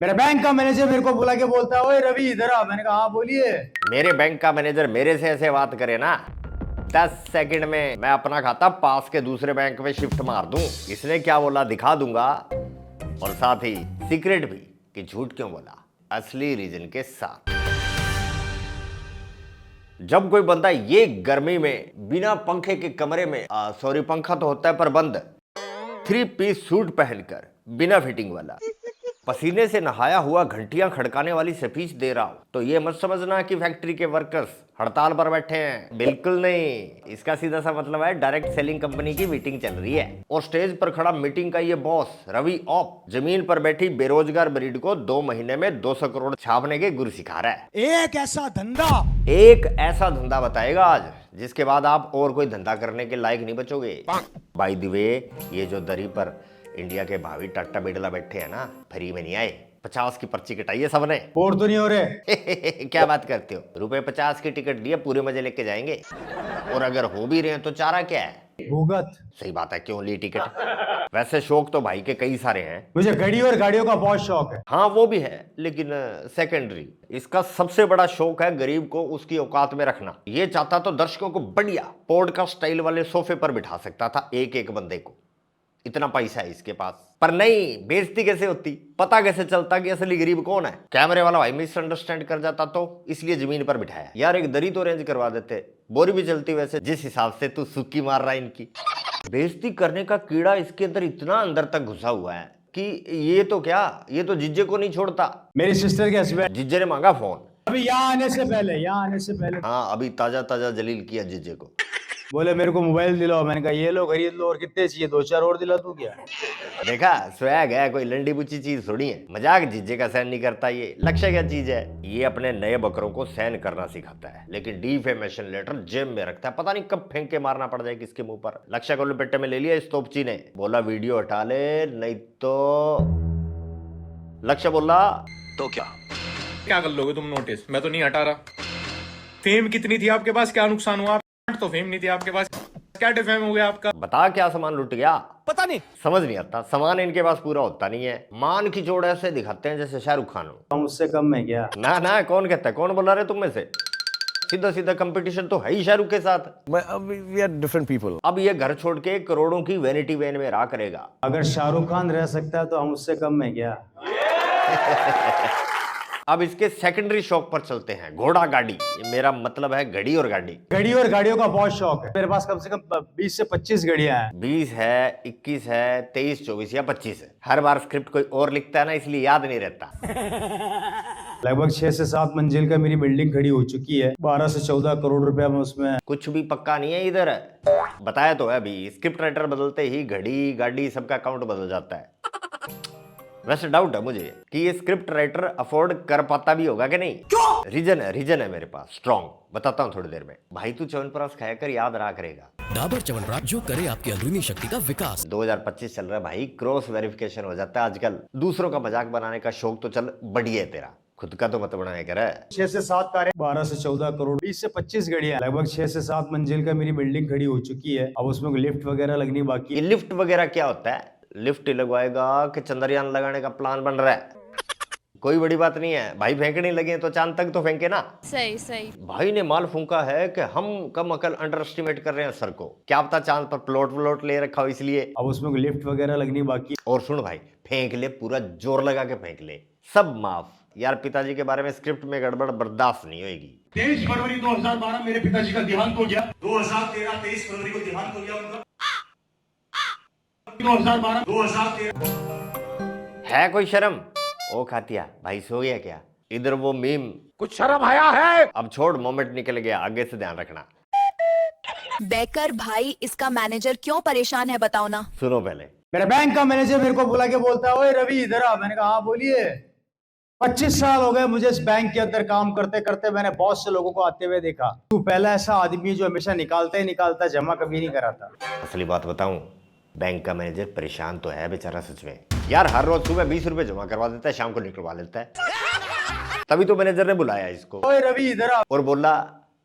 मेरा बैंक का मैनेजर मेरे को बुला के बोलता है, ओए रवि इधर आ। मैंने कहा हाँ बोलिए। मेरे बैंक का मैनेजर मेरे से ऐसे बात करे ना, 10 सेकंड में मैं अपना खाता पास के दूसरे बैंक में शिफ्ट मार दूं। इसने क्या बोला दिखा दूंगा, और साथ ही सीक्रेट भी कि झूठ क्यों बोला, असली रीजन के साथ। जब कोई बंदा ये गर्मी में बिना पंखे के कमरे में, सॉरी पंखा तो होता है पर बंद, 3 पीस सूट पहनकर बिना फिटिंग वाला पसीने से नहाया हुआ घंटियां खड़काने वाली स्पीच दे रहा हूं, तो ये मत समझना कि फैक्ट्री के वर्कर्स हड़ताल पर बैठे हैं। बिल्कुल नहीं, इसका सीधा सा मतलब है डायरेक्ट सेलिंग कंपनी की मीटिंग चल रही है और स्टेज पर खड़ा मीटिंग का ये बॉस रवि ऑप जमीन पर बैठी बेरोजगार ब्रीड को 2 महीने में 200 करोड़ छापने के गुर सिखा रहा है। एक ऐसा धंधा बताएगा आज जिसके बाद आप और कोई धंधा करने के लायक नहीं बचोगे। बाय द वे, ये जो दरी पर इंडिया के भावी टाटा बिरला बैठे हैं ना, फ्री में नहीं आए। 50 की पर्ची कटाई है सबने। बोर तो नहीं हो रहे? क्या बात करते हो, रुपए 50 की टिकट लिए पूरे मजे लेके जाएंगे। और अगर हो भी रहे हैं तो चारा क्या है? भूगत। सही बात है, क्यों ली टिकट? वैसे शौक तो भाई के कई सारे हैं। मुझे घड़ी और गाड़ियों का बहुत शौक है। हाँ वो भी है, लेकिन सेकेंडरी। इसका सबसे बड़ा शौक है गरीब को उसकी औकात में रखना। ये चाहता तो दर्शकों को बढ़िया पॉडकास्ट स्टाइल वाले सोफे पर बिठा सकता था, एक एक बंदे को। इतना पैसा है इसके पास, पर नहीं, बेइज्जती कैसे होती, पता कैसे चलता कि असली गरीब कौन है? कैमरे वाला भाई मिसअंडरस्टैंड कर जाता तो इसलिए जमीन पर बिठाया। यार एक दरी तो अरेंज करवा देते, बोरी भी चलती वैसे, जिस हिसाब से तू सुक्की मार रहा है इनकी। बेइज्जती करने का कीड़ा इसके अंदर इतना अंदर तक घुसा हुआ है कि ये तो क्या, ये तो जिज्जे को नहीं छोड़ता। मेरी सिस्टर के हस्बैंड जिज्जे ने मांगा फोन अभी यहाँ आने से पहले हाँ, अभी ताजा ताजा जलील किया जिज्जे को। बोले मेरे को मोबाइल दिलाओ। मैंने कहा ये लो खरीद लो, और कितने चाहिए? 2-4 और दिला दूं क्या? देखा, स्वैग है, कोई लंडी बुच्ची चीज थोड़ी है। मजाक जिज्जे का सहन नहीं करता ये। लक्ष्य क्या चीज है? ये अपने नए बकरों को सहन करना सिखाता है, लेकिन डिफेमेशन लेटर जेब में रखता है, पता नहीं कब फेंक के मारना पड़ जाए किसके मुंह पर। लक्ष्य को लपेटे में ले लिया इस तोपची ने, बोला वीडियो हटा ले नहीं तो। लक्ष्य बोला तो क्या कर लोगे तुम नोटिस? मैं तो नहीं हटा रहा। फेम कितनी थी आपके पास, क्या नुकसान हुआ? तो फेम नहीं थी आपके पास, क्या डिफेम हो गया आपका? बता क्या सामान लुट गया? पता नहीं, समझ नहीं आता, सामान इनके पास पूरा होता नहीं है। मान की जोड़ ऐसे दिखाते हैं जैसे शाहरुख खान हो। हम उससे कम में क्या? ना ना, कौन कहता है? कौन बोला रहे तुम में से? सीधा सीधा कंपटीशन तो है ही शाहरुख के साथ। We are different people. अब ये घर छोड़ के करोड़ों की वैनिटी वैन में रहा करेगा। अगर शाहरुख खान रह सकता है तो हम उससे कम में क्या? अब इसके सेकेंडरी शौक पर चलते हैं, घोड़ा गाड़ी। मेरा मतलब है घड़ी और गाड़ी। घड़ी और गाड़ियों का बहुत शौक है। मेरे पास कम से कम 20 से 25 घड़ियां हैं। 20 है, 21 है, 23, 24 या 25 है। हर बार स्क्रिप्ट कोई और लिखता है ना, इसलिए याद नहीं रहता। लगभग 6 से 7 मंजिल का मेरी बिल्डिंग खड़ी हो चुकी है। 12 से 14 करोड़ रुपया में उसमें। कुछ भी पक्का नहीं है इधर। बताया तो है अभी, स्क्रिप्ट राइटर बदलते ही घड़ी गाड़ी सबका अकाउंट बदल जाता है। वैसे डाउट है मुझे कि ये स्क्रिप्ट राइटर अफोर्ड कर पाता भी होगा कि नहीं। क्यों? रीजन है मेरे पास स्ट्रॉन्ग, बताता हूँ थोड़ी देर में। भाई तू च्यवनप्राश खाया कर, याद रहा करेगा। डाबर च्यवनप्राश जो करे आपकी अंदरूनी शक्ति का विकास। 2025 चल रहा है भाई, क्रॉस वेरिफिकेशन हो जाता है आजकल। दूसरों का मजाक बनाने का शौक तो चल बढ़िया है तेरा, खुद का तो मत बनाया कर। 6 से 7 कारें, 12 से 14 करोड़, 20 से 25 घड़ियां। लगभग 6 से 7 मंजिल का मेरी बिल्डिंग खड़ी हो चुकी है। अब उसमें लिफ्ट वगैरह लगनी बाकी ये लिफ्ट वगैरह क्या होता है? लिफ्ट लगवाएगा कि चंद्रयान लगाने का प्लान बन रहा है? कोई बड़ी बात नहीं है भाई, फेंकने लगे तो चांद तक तो फेंके ना। सही भाई ने माल फूंका है कि हम कम अकल अंडर एस्टिमेट कर रहे हैं सर को। क्या पता चांद पर प्लॉट ले रखा हो इसलिए। अब उसमें लिफ्ट वगैरह लगनी बाकी। और सुन भाई, फेंक ले, पूरा जोर लगा के फेंक ले, सब माफ। यार पिताजी के बारे में स्क्रिप्ट में गड़बड़ बर्दाश्त नहीं होगी। 23 फरवरी 2012 मेरे पिताजी का देहांत हो गया। 2013 23 फरवरी को देहांत हो गया उनका। 2013 है कोई शर्म? ओ खातिया भाई सो गया क्या? इधर वो मीम, कुछ शर्म आया है? अब छोड़, मोमेंट निकल गया, आगे से ध्यान रखना। बेकर भाई, इसका मैनेजर क्यों परेशान है बताओ ना। सुनो पहले। मेरा बैंक का मैनेजर मेरे को बुला के बोलता है, ओए रवि इधर आ। मैंने कहा हाँ बोलिए। 25 साल हो गए मुझे इस बैंक के अंदर काम करते करते। मैंने बहुत से लोगों को आते हुए देखा। तू पहला ऐसा आदमी जो हमेशा निकालता ही निकालता, जमा कभी नहीं कराता। असली बात बताऊं, बैंक का मैनेजर परेशान तो है बेचारा सच में। यार हर रोज सुबह 20 रुपए जमा करवा देता है, शाम को निकलवा लेता है। तभी तो मैनेजर ने बुलाया इसको। ओए रवि इधर आ। और बोला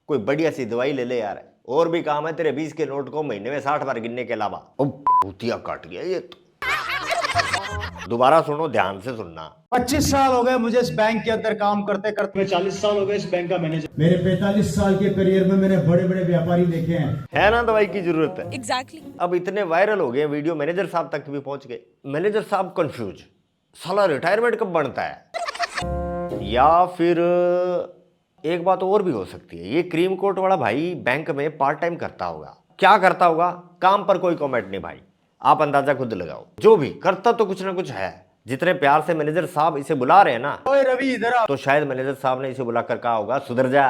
कोई बढ़िया सी दवाई ले ले यार, और भी काम है तेरे 20 के नोट को महीने में 60 बार गिनने के अलावा। भूतिया काट गया ये तो। दोबारा सुनो, ध्यान से सुनना। 25 साल हो गए मुझे इस बैंक के अंदर काम करते करते। मैं 40 साल हो गए इस बैंक का मैनेजर। मेरे 45 साल के करियर में मैंने बड़े बड़े व्यापारी देखे हैं। है ना दवाई की जरूरत है। एग्जैक्टली। अब इतने वायरल हो गए वीडियो, मैनेजर साहब तक भी पहुंच गए। मैनेजर साहब कंफ्यूज, साला रिटायरमेंट कब बनता है। या फिर एक बात और भी हो सकती है, ये क्रीम कोट वाला भाई बैंक में पार्ट टाइम करता होगा। क्या करता होगा, काम पर कोई कमेंट नहीं भाई, आप अंदाजा खुद लगाओ। जो भी करता तो कुछ ना कुछ है। जितने प्यार से मैनेजर साहब इसे बुला रहे हैं ना, ओए रवि इधर आ। तो शायद मैनेजर साहब ने इसे बुलाकर कहा होगा, सुधर जा,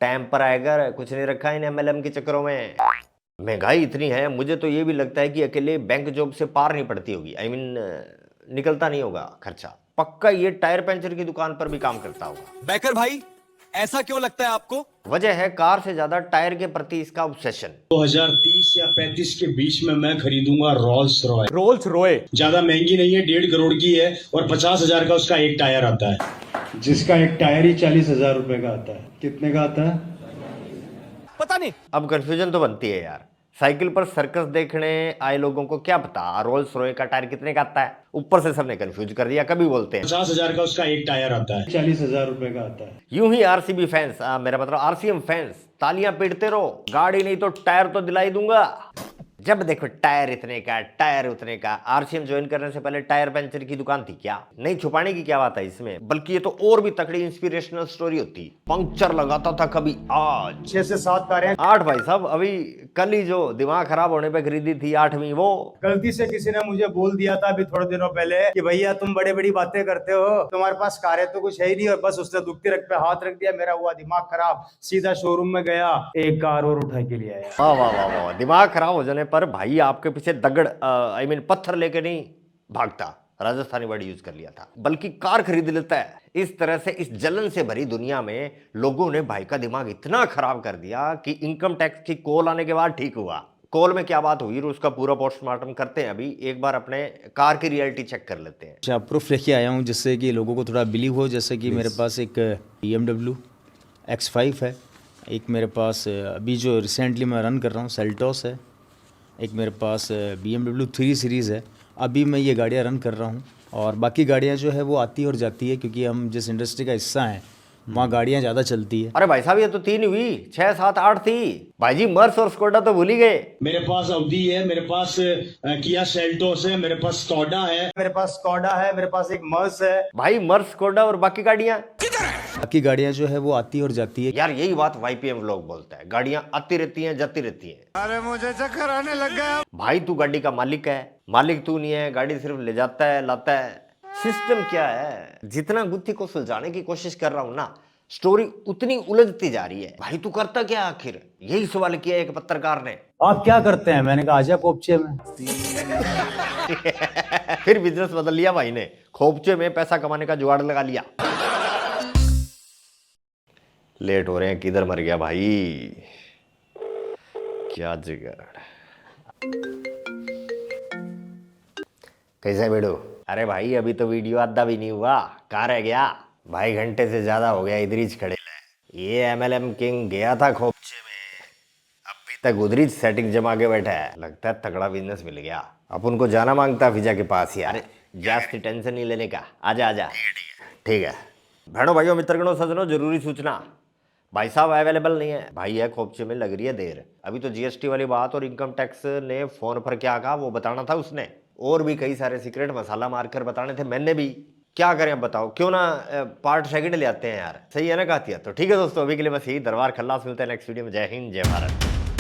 टाइम पर आएगा, कुछ नहीं रखा इन MLM के चक्करों में। महंगाई इतनी है, मुझे तो ये भी लगता है कि अकेले बैंक जॉब से पार नहीं पड़ती होगी। I mean, निकलता नहीं होगा खर्चा। पक्का ये टायर पंचर की दुकान पर भी काम करता होगा। बैकर भाई, ऐसा क्यों लगता है आपको? वजह है कार से ज्यादा टायर के प्रति इसका ऑब्सेशन। 2030 या 35 के बीच में मैं खरीदूंगा रोल्स रॉय। रोल्स रॉय ज्यादा महंगी नहीं है, 1.5 करोड़ की है और 50,000 का उसका एक टायर आता है, जिसका एक टायर ही 40,000 रुपए का आता है। कितने का आता है पता नहीं। अब कंफ्यूजन तो बनती है यार, साइकिल पर सर्कस देखने आए लोगों को क्या पता रोल्स रॉय का टायर कितने का आता है। ऊपर से सबने कंफ्यूज कर दिया। कभी बोलते हैं 50,000 का उसका एक टायर आता है, 40,000 रुपए का आता है। यूं ही RCB फैंस, मेरा मतलब RCM फैंस तालियां पीटते रहो, गाड़ी नहीं तो टायर तो दिलाई दूंगा। जब देखो टायर इतने का, टायर उतने का। RCM ज्वाइन करने से पहले टायर पंचर की दुकान थी क्या? नहीं, छुपाने की क्या बात है इसमें, बल्कि ये तो और भी तकड़ी इंस्पिरेशनल स्टोरी होती। पंक्चर लगाता था कभी आज। 6 से 7 कारें 8 भाई साहब, अभी कल ही जो दिमाग खराब होने पे खरीदी थी 8वीं, वो गलती से किसी ने मुझे बोल दिया था अभी थोड़े दिनों पहले कि भैया तुम बड़े बड़ी बातें करते हो, तुम्हारे पास कारें तो कुछ है ही नहीं। और बस उसने दुखती रख पे हाथ रख दिया, मेरा हुआ दिमाग खराब, सीधा शोरूम में गया, एक कार और उठा के लिया। वाह वाह वाह वाह। दिमाग खराब हो जाने पर भाई आपके पीछे दगड़ I mean पत्थर लेके नहीं भागता, राजस्थानी वर्ड यूज कर लिया था, बल्कि कार खरीद लेता है। इस तरह से इस जलन से भरी दुनिया में लोगों ने भाई का दिमाग इतना खराब कर दिया कि इनकम टैक्स की कॉल आने के बाद ठीक हुआ। कॉल में क्या बात हुई उसका पूरा पोस्टमार्टम करते हैं। अभी एक बार अपने कार की रियलिटी चेक कर लेते हैं। अच्छा, प्रूफ लेके आया हूँ जिससे कि लोगों को थोड़ा बिलीव हो। जैसे कि मेरे पास एक BMW X5 है, एक मेरे पास अभी जो रिसेंटली मैं रन कर रहा हूँ सेल्टोस है, एक मेरे पास BMW 3 सीरीज़ है। अभी मैं ये गाड़ियाँ रन कर रहा हूँ और बाकी गाड़ियाँ जो है वो आती और जाती है, क्योंकि हम जिस इंडस्ट्री का हिस्सा हैं वहाँ गाड़ियाँ ज़्यादा चलती है। अरे भाई साहब, ये तो 3 हुई, 6, 7, 8 थी भाई जी। मर्स और स्कोडा तो भूल ही गए। मेरे पास अवधि है, मेरे पास किया सेल्टोस है, मेरे पास स्कोडा है, मेरे पास स्कोडा है, मेरे पास एक मर्स है। भाई मर्स, स्कोडा और बाकी गाड़ियां, बाकी गाड़ियाँ जो है वो आती और जाती है। यार यही बात YPM लोग बोलता है, गाड़ियां आती रहती हैं, जाती रहती हैं। अरे मुझे चक्कर आने लग गया। भाई तू गाड़ी का मालिक है, मालिक तू नहीं है, गाड़ी सिर्फ ले जाता है, लाता है। सिस्टम क्या है, जितना गुत्थी को सुलझाने की कोशिश कर रहा हूं ना, स्टोरी उतनी उलझती जा रही है। भाई तू करता क्या आखिर, यही सवाल किया एक पत्रकार ने। आप क्या करते हैं? मैंने कहा आजा कोपचे में। फिर बिजनेस बदल लिया भाई ने, खोपचे में पैसा कमाने का जुगाड़ लगा लिया। लेट हो रहे हैं, किधर मर गया भाई, क्या जिगर। कैसे बेड़ो? अरे भाई अभी तो वीडियो आधा भी नहीं हुआ, कहाँ रह गया भाई? घंटे से ज्यादा हो गया इधर ही खड़े ले। ये MLM किंग गया था खोपचे में, अभी तक उधर ही सेटिंग जमा के बैठा है। लगता है तगड़ा बिजनेस मिल गया। अब उनको जाना मांगता फिजा के पास यार। जास्ती टेंशन नहीं लेने का, आजा आजा। ठीक है बहनों भाइयों मित्रगणों सज्जनों, जरूरी सूचना, भाई साहब अवेलेबल नहीं है। भाई है खोपचे में, लग रही है देर। अभी तो GST वाली बात और इनकम टैक्स ने फोन पर क्या कहा वो बताना था उसने, और भी कई सारे सीक्रेट मसाला मारकर बताने थे मैंने भी। क्या करें अब बताओ, क्यों ना पार्ट सेकंड ले आते हैं यार, सही है ना कहती है। तो ठीक है दोस्तों, अभी के लिए बस यही। दरबार खल्लास, मिलते हैं नेक्स्ट वीडियो में। जय हिंद, जय भारत।